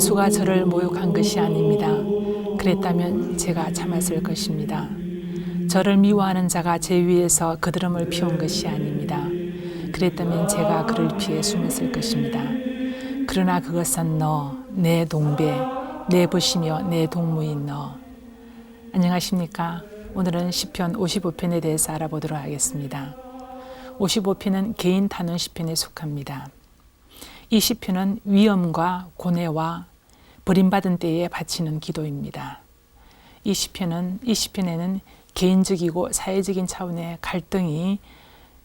원수가 저를 모욕한 것이 아닙니다. 그랬다면 제가 참았을 것입니다. 저를 미워하는 자가 제 위에서 그드름을 피운 것이 아닙니다. 그랬다면 제가 그를 피해 숨었을 것입니다. 그러나 그것은 너, 내 동배, 내 벗이며 내 동무인 너. 안녕하십니까? 오늘은 시편 55편에 대해서 알아보도록 하겠습니다. 55편은 개인 탄원 시편에 속합니다. 이 시편은 위험과 고뇌와 버림받은 때에 바치는 기도입니다. 이 시편에는 개인적이고 사회적인 차원의 갈등이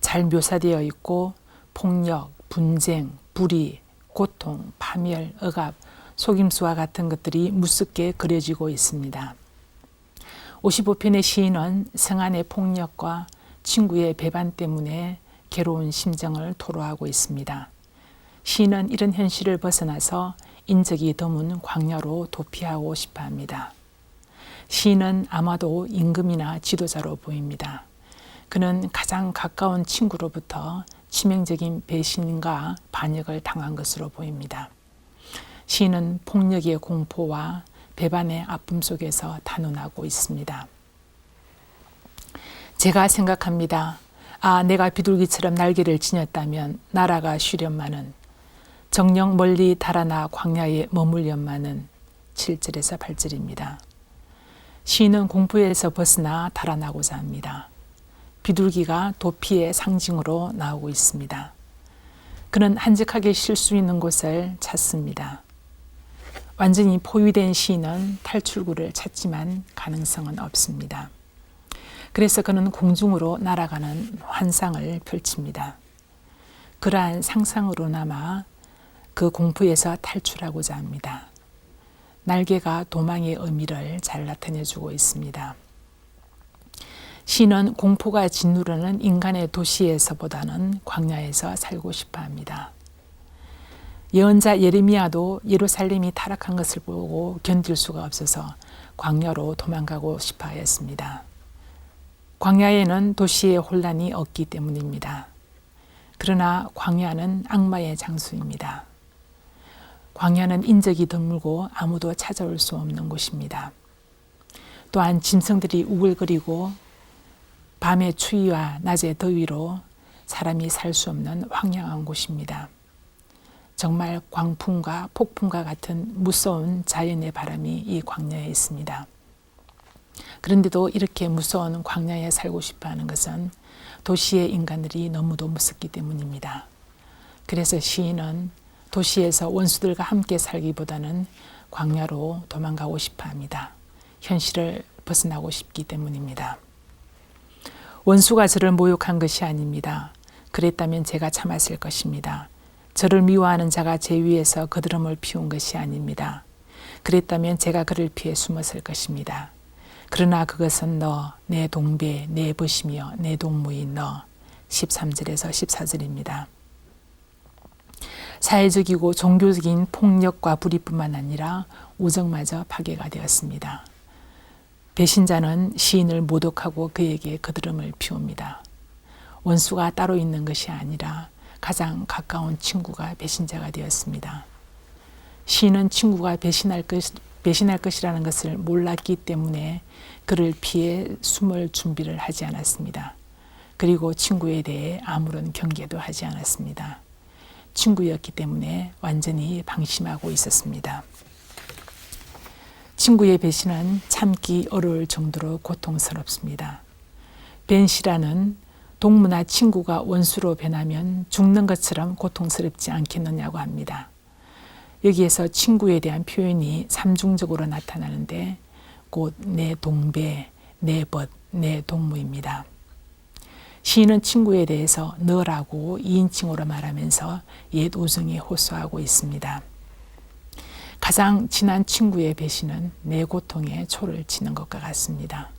잘 묘사되어 있고 폭력, 분쟁, 불의, 고통, 파멸, 억압, 속임수와 같은 것들이 무섭게 그려지고 있습니다. 55편의 시인은 성안의 폭력과 친구의 배반 때문에 괴로운 심정을 토로하고 있습니다. 시인은 이런 현실을 벗어나서 인적이 드문 광야로 도피하고 싶어 합니다. 시인은 아마도 임금이나 지도자로 보입니다. 그는 가장 가까운 친구로부터 치명적인 배신과 반역을 당한 것으로 보입니다. 시인은 폭력의 공포와 배반의 아픔 속에서 단언하고 있습니다. 제가 생각합니다. 내가 비둘기처럼 날개를 지녔다면 나라가 쉬련마는 정녕 멀리 달아나 광야에 머물련마는 7절에서 8절입니다. 시인은 공포에서 벗어나 달아나고자 합니다. 비둘기가 도피의 상징으로 나오고 있습니다. 그는 한적하게 쉴 수 있는 곳을 찾습니다. 완전히 포위된 시인은 탈출구를 찾지만 가능성은 없습니다. 그래서 그는 공중으로 날아가는 환상을 펼칩니다. 그러한 상상으로나마 그 공포에서 탈출하고자 합니다. 날개가 도망의 의미를 잘 나타내주고 있습니다. 시인은 공포가 짓누르는 인간의 도시에서보다는 광야에서 살고 싶어 합니다. 예언자 예레미야도 예루살렘이 타락한 것을 보고 견딜 수가 없어서 광야로 도망가고 싶어 하였습니다. 광야에는 도시의 혼란이 없기 때문입니다. 그러나 광야는 악마의 장소입니다. 광야는 인적이 드물고 아무도 찾아올 수 없는 곳입니다. 또한 짐승들이 우글거리고 밤의 추위와 낮의 더위로 사람이 살 수 없는 황량한 곳입니다. 정말 광풍과 폭풍과 같은 무서운 자연의 바람이 이 광야에 있습니다. 그런데도 이렇게 무서운 광야에 살고 싶어 하는 것은 도시의 인간들이 너무도 무섭기 때문입니다. 그래서 시인은 도시에서 원수들과 함께 살기보다는 광야로 도망가고 싶어 합니다. 현실을 벗어나고 싶기 때문입니다. 원수가 저를 모욕한 것이 아닙니다. 그랬다면 제가 참았을 것입니다. 저를 미워하는 자가 제 위에서 그드름을 피운 것이 아닙니다. 그랬다면 제가 그를 피해 숨었을 것입니다. 그러나 그것은 너, 내 동배, 내 벗이며 내 동무인 너. 13절에서 14절입니다. 사회적이고 종교적인 폭력과 불의뿐만 아니라 우정마저 파괴가 되었습니다. 배신자는 시인을 모독하고 그에게 그드름을 피웁니다. 원수가 따로 있는 것이 아니라 가장 가까운 친구가 배신자가 되었습니다. 시인은 친구가 배신할 것이라는 것을 몰랐기 때문에 그를 피해 숨을 준비를 하지 않았습니다. 그리고 친구에 대해 아무런 경계도 하지 않았습니다. 친구였기 때문에 완전히 방심하고 있었습니다. 친구의 배신은 참기 어려울 정도로 고통스럽습니다. 벤시라는 동무나 친구가 원수로 변하면 죽는 것처럼 고통스럽지 않겠느냐고 합니다. 여기에서 친구에 대한 표현이 삼중적으로 나타나는데 곧 내 동배, 내 벗, 내 동무입니다. 시인은 친구에 대해서 너라고 2인칭으로 말하면서 옛 우정에 호소하고 있습니다. 가장 친한 친구의 배신은 내 고통에 초를 치는 것과 같습니다.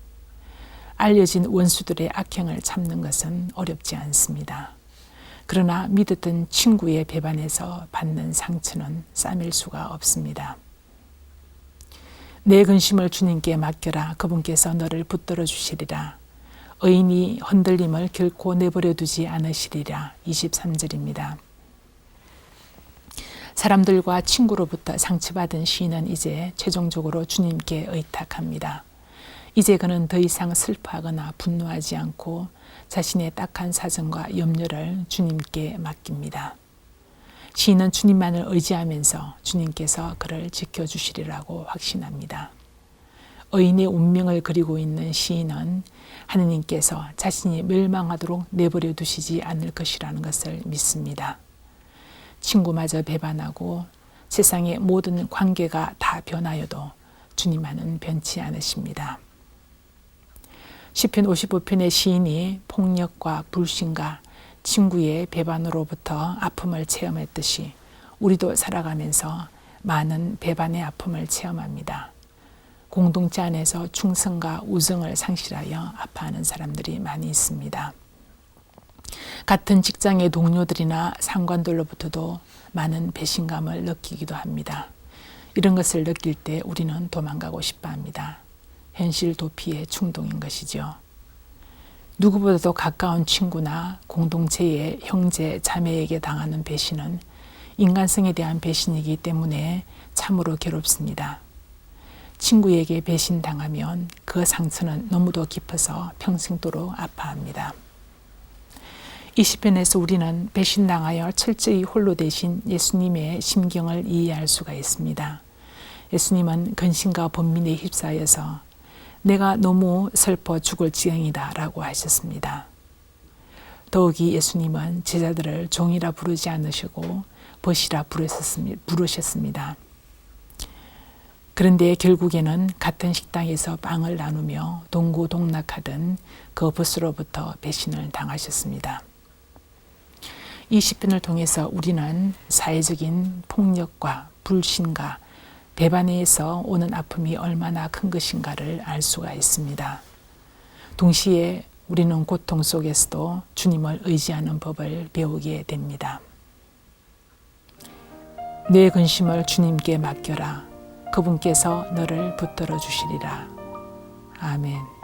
알려진 원수들의 악행을 참는 것은 어렵지 않습니다. 그러나 믿었던 친구의 배반에서 받는 상처는 싸맬 수가 없습니다. 내 근심을 주님께 맡겨라. 그분께서 너를 붙들어 주시리라. 의인이 흔들림을 결코 내버려 두지 않으시리라. 23절입니다. 사람들과 친구로부터 상처받은 시인은 이제 최종적으로 주님께 의탁합니다. 이제 그는 더 이상 슬퍼하거나 분노하지 않고 자신의 딱한 사정과 염려를 주님께 맡깁니다. 시인은 주님만을 의지하면서 주님께서 그를 지켜주시리라고 확신합니다. 의인의 운명을 그리고 있는 시인은 하느님께서 자신이 멸망하도록 내버려 두시지 않을 것이라는 것을 믿습니다. 친구마저 배반하고 세상의 모든 관계가 다 변하여도 주님만은 변치 않으십니다. 시편 55편의 시인이 폭력과 불신과 친구의 배반으로부터 아픔을 체험했듯이 우리도 살아가면서 많은 배반의 아픔을 체험합니다. 공동체 안에서 충성과 우정을 상실하여 아파하는 사람들이 많이 있습니다. 같은 직장의 동료들이나 상관들로부터도 많은 배신감을 느끼기도 합니다. 이런 것을 느낄 때 우리는 도망가고 싶어 합니다. 현실 도피의 충동인 것이죠. 누구보다도 가까운 친구나 공동체의 형제, 자매에게 당하는 배신은 인간성에 대한 배신이기 때문에 참으로 괴롭습니다. 친구에게 배신당하면 그 상처는 너무도 깊어서 평생도록 아파합니다. 이 시편에서 우리는 배신당하여 철저히 홀로 되신 예수님의 심경을 이해할 수가 있습니다. 예수님은 근심과 번민에 휩싸여서 내가 너무 슬퍼 죽을 지경이다 라고 하셨습니다. 더욱이 예수님은 제자들을 종이라 부르지 않으시고 벗이라 부르셨습니다. 그런데 결국에는 같은 식당에서 빵을 나누며 동고동락하던 그 벗으로부터 배신을 당하셨습니다. 이 시편을 통해서 우리는 사회적인 폭력과 불신과 배반에서 오는 아픔이 얼마나 큰 것인가를 알 수가 있습니다. 동시에 우리는 고통 속에서도 주님을 의지하는 법을 배우게 됩니다. 내 근심을 주님께 맡겨라. 그분께서 너를 붙들어 주시리라. 아멘.